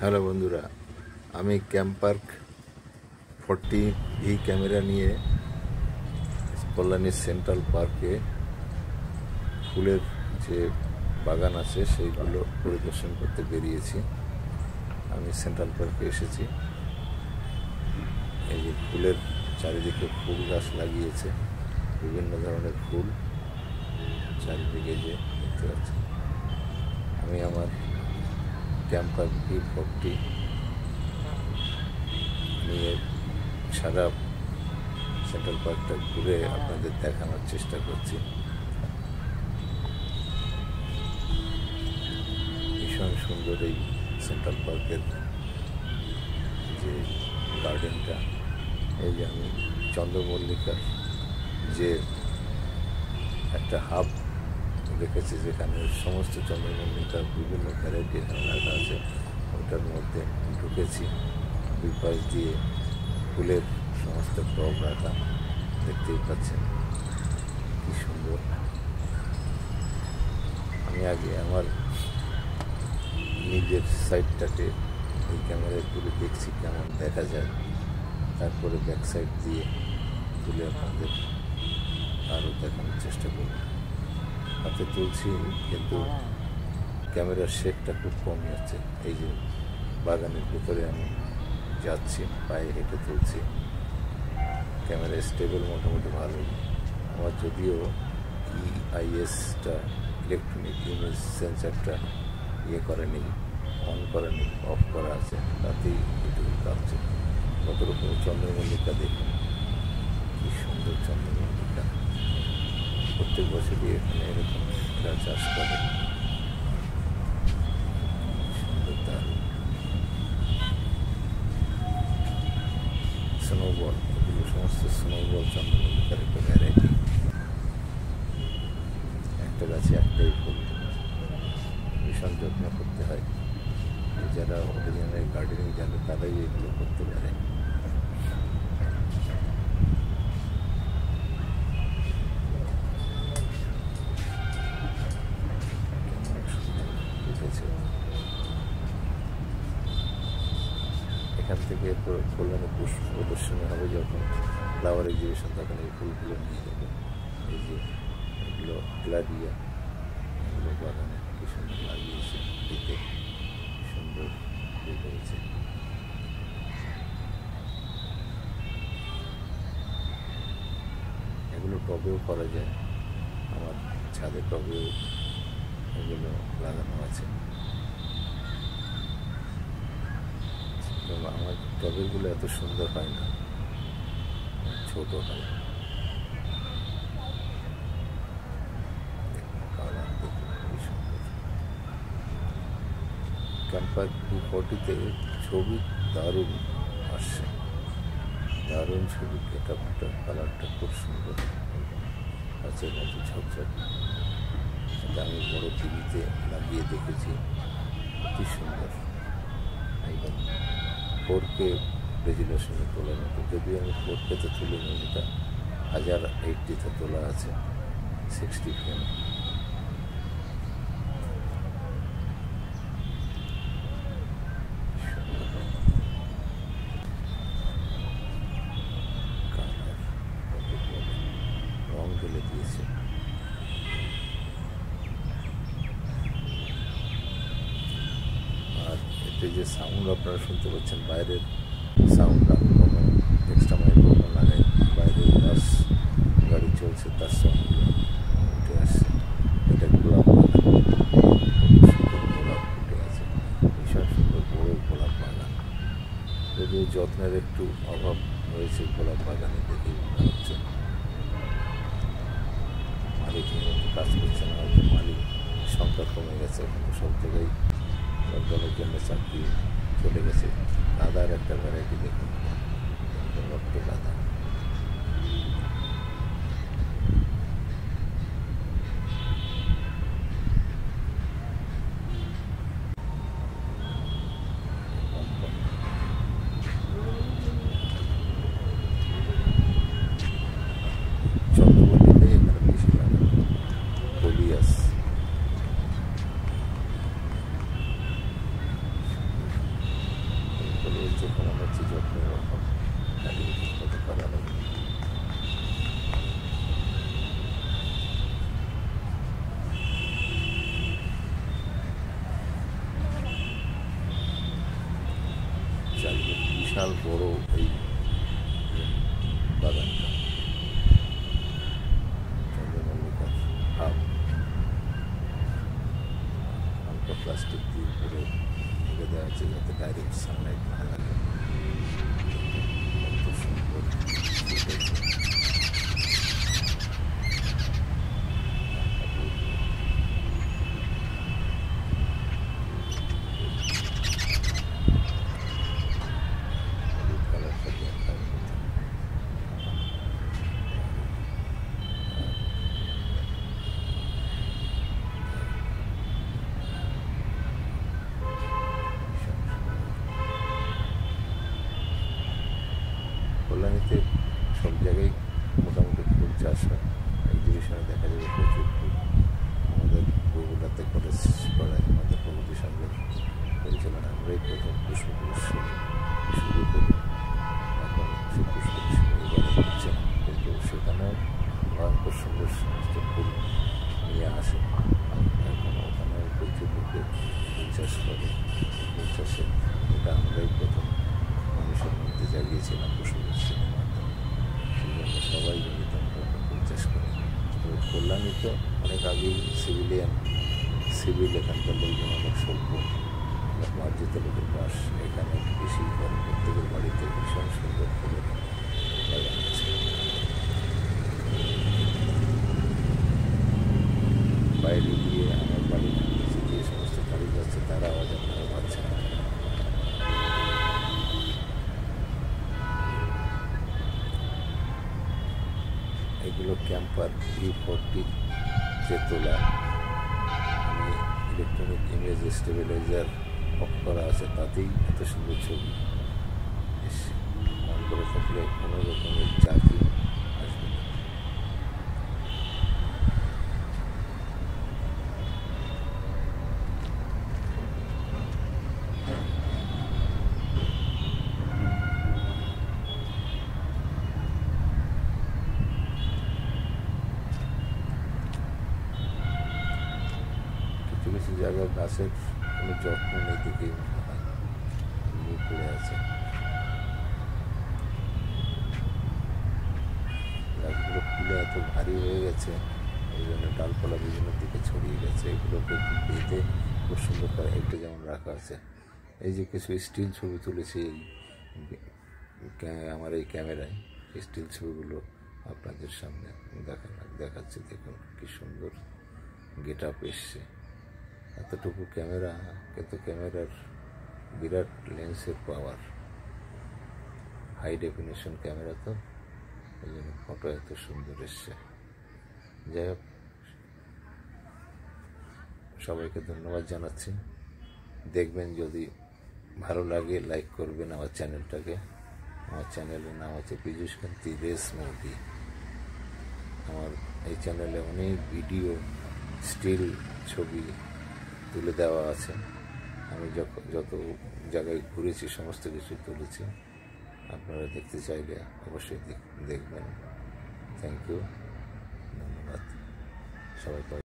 Hello বন্ধুরা, আমি ক্যাম্পার্ক 40V camera নিয়ে কল্যাণীর সেন্ট্রাল পার্কে ফুলের যে বাগান আছে সেইগুলো পরিদর্শন করতে বেরিয়েছি। আমি সেন্ট্রাল পার্কে এসেছি। এই যে ফুলের চারিদিকে ফুল গাছ লাগিয়েছে, বিভিন্ন ধরনের ফুল চারিদিকে যে দেখতে পাচ্ছি। আমি আমার ক্যাম্পার্ক V40 নিয়ে সারা সেন্ট্রাল পার্কটা ঘুরে আপনাদের দেখানোর চেষ্টা করছি। ভীষণ সুন্দর এই সেন্ট্রাল পার্কের যে গার্ডেনটা। এই যে আমি চন্দ্রমল্লিকার যে একটা হাব দেখেছি, যেখানে সমস্ত চন্দ্রমল্লিকার বিভিন্ন ভ্যারাইটি এখানে রাখা আছে। ওটার মধ্যে ঢুকেছি। দুই পাশ দিয়ে ফুলের সমস্ত টব রাখা, দেখতেই পাচ্ছেন কি সুন্দর। আমি আগে আমার নিজের সাইডটাকে এই ক্যামেরায় তুলে দেখছি কেমন দেখা যায়, তারপরে ব্যাক সাইড দিয়ে তুলে আপনাদের আরও দেখানোর চেষ্টা করব। হাতে তুলছি কিন্তু ক্যামেরার শেকটা খুব কম হচ্ছে। এই যে বাগানের ভিতরে আমি যাচ্ছি, পায়ে হেঁটে তুলছি। ক্যামেরা স্টেবল মোটামুটি ভালোই। আমার যদিও EIS-টা ইলেকট্রনিক ইমেজ সেন্সারটা করেনি, অন করেনি, অফ করা আছে, তাতেই এটুকু কাঁপছে। কত রকমের চন্দ্রমল্লিকা দেখুন, কি সুন্দর চন্দ্রমল্লিকা। প্রত্যেক বছরই এখানে এরকম এরা চাষ করে। সুন্দর দারুণ স্নোবল, এগুলো সমস্ত স্নোবল চন্দ্রমল্লিকার একটা ভ্যারাইটি। একটা গাছে একটাই ফুল, ভীষণ যত্ন করতে হয়। যারা অরিজিনাল গার্ডেনিং জানে তারাই এগুলো করতে পারে। এখান থেকে কল্যাণী পুষ্প প্রদর্শনী হবে যখন, ফ্লাওয়ার এক্সিবিশন, তখন এই ফুলগুলো নিয়ে যাবে। এই যে এগুলো গ্লাডিয়া, এগুলো বাগানে কি সুন্দর লাগিয়েছে, দিতে সুন্দর ফুল হয়েছে। এগুলো টবেও করা যায়, আমার ছাদে টবেও এগুলো লাগানো আছে। আমার টবেরগুলো এত সুন্দর হয় না, ছোট হয়। ক্যাম্পার্ক V40-তে ছবি দারুণ আসছে, দারুণ ছবি। গেটআপটা, কালারটা খুব সুন্দর, গাছের মতো ঝকঝক। সেটা আমি বড় টিভিতে লাগিয়ে দেখেছি, কি সুন্দর। একদম 4K রেজুলেশনে তোলার মতো। যদিও আমি 4K-তে তুলে নিই, এটা 1080-তে তোলা আছে, 60 ফ্রেম। রং ঢেলে দিয়েছে। আর এতে যে সাউন্ড আপনারা শুনতে পাচ্ছেন, বাইরের সাউন্ড, আমি কোনো এক্সট্রা মাইক্রোফোন লাগাই, বাইরের বাস গাড়ি চলছে তার সাউন্ডগুলো উঠে আসছে। এটা গোলাপ বাগান, সুন্দর গোলাপ ফুটে আছে, ভীষণ সুন্দর বড় গোলাপ বাগান। যদিও যত্নের একটু অভাব রয়েছে গোলাপ বাগানে, দেখেই মনে হচ্ছে। মালিক নিয়মিত কাজ করছে না, হয়তো মালিক সংখ্যা কমে গেছে। এখন তো সব জায়গায় লকডাউনের জন্য চাকরি চলে গেছে। গাঁদার একটা ভ্যারাইটি দেখুন, রক্ত গাঁদা। চন্দ্রমল্লিকাই এখানে বেশি লাগানো, কোলিয়াস। চোখে মনে হচ্ছে যত্নের অভাব, গাড়ির ঠিকমতো করা লাগে। চারিদিকে বিশাল বড় এই বাগানটা, চন্দ্রমল্লিকার হাব হালকা প্লাস্টিক দিয়ে পুরো ঢেকে দেওয়া আছে যাতে ডাইরেক্ট সানলাইট না লাগে। কত সুন্দর হলুদ কালারটা দেখার মতো। কল্যাণীতে সব জায়গায় মোটামুটি ফুল চাষ হয়। এক্সিবিশনে দেখা যাবে প্রচুর ফুল। আমাদের বগুড়াতে কলেজ পড়ায় আমাদের প্রগতি সংঘের পরিচালনা আমরাই প্রথম পুষ্প প্রদর্শনী শুরু করি। এখন সেই পুষ্প প্রদর্শনী এবারে হচ্ছে না, কিন্তু সেখানেও ভয়ঙ্কর সুন্দর সমস্ত ফুল নিয়ে আসে। এখন ওখানে প্রচুর লোকে ফুল চাষ করে। ফুল চাষে এটা আমরাই প্রথম মানুষের মধ্যে জাগিয়েছিলাম পুষ্প প্রদর্শনীর মাধ্যমে। সেই জন্য সবাই মিলিত আমরা ফুল চাষ করি। তো কল্যাণী তো অনেক আগেই সিভিল এখানকার লোকজন অনেক সভ্য, অনেক মার্জিত লোকের বাস। এখানে কৃষি করে, প্রত্যেকের বাড়িতে ভীষণ সুন্দর ফুলের বাগান আছে। বাইরে দিয়ে আমার বাড়ির নিচে যে সমস্ত গাড়ি যাচ্ছে তারা আওয়াজ আপনারা পাচ্ছেন। এগুলো ক্যাম্পার E40 যে তোলা। আমি ইলেকট্রনিক ইমেজ স্টেবিলাইজার অফ করা আছে, তাতেই এত সুন্দর ছবি এসছে। অন করে থাকলে কোনো রকমের চাকরি আসবে না। কিছু কিছু জায়গায় গাছের কোনো যত্ন নেই দেখেই মনে হয় এমনি পড়ে আছে। গাছগুলো ফুলে এত ভারী হয়ে গেছে, ওই জন্য ডালপালা বিভিন্ন দিকে ছড়িয়ে গেছে। এগুলোকে একটু বেঁধে খুব সুন্দর করে একটা যেমন রাখা আছে। এই যে কিছু স্টিল ছবি তুলেছি আমার এই ক্যামেরায়, স্টিল ছবিগুলো আপনাদের সামনে দেখাচ্ছি। দেখুন কি সুন্দর গেট আপ এসছে। এতটুকু ক্যামেরা, কিন্তু ক্যামেরার বিরাট লেন্সের পাওয়ার, হাই ডেফিনেশন ক্যামেরা, তো এই জন্য ফটো এত সুন্দর এসছে। যাই হোক, সবাইকে ধন্যবাদ জানাচ্ছি। দেখবেন, যদি ভালো লাগে লাইক করবেন আমার চ্যানেলটাকে। আমার চ্যানেলের নাম হচ্ছে পীযূষ কান্তি রেস মুভি। আমার এই চ্যানেলে অনেক ভিডিও, স্টিল ছবি তুলে দেওয়া আছে। আমি যত জায়গায় ঘুরেছি সমস্ত কিছু তুলেছি। আপনারা দেখতে চাইলে অবশ্যই দেখবেন। থ্যাংক ইউ, ধন্যবাদ সবাইকে।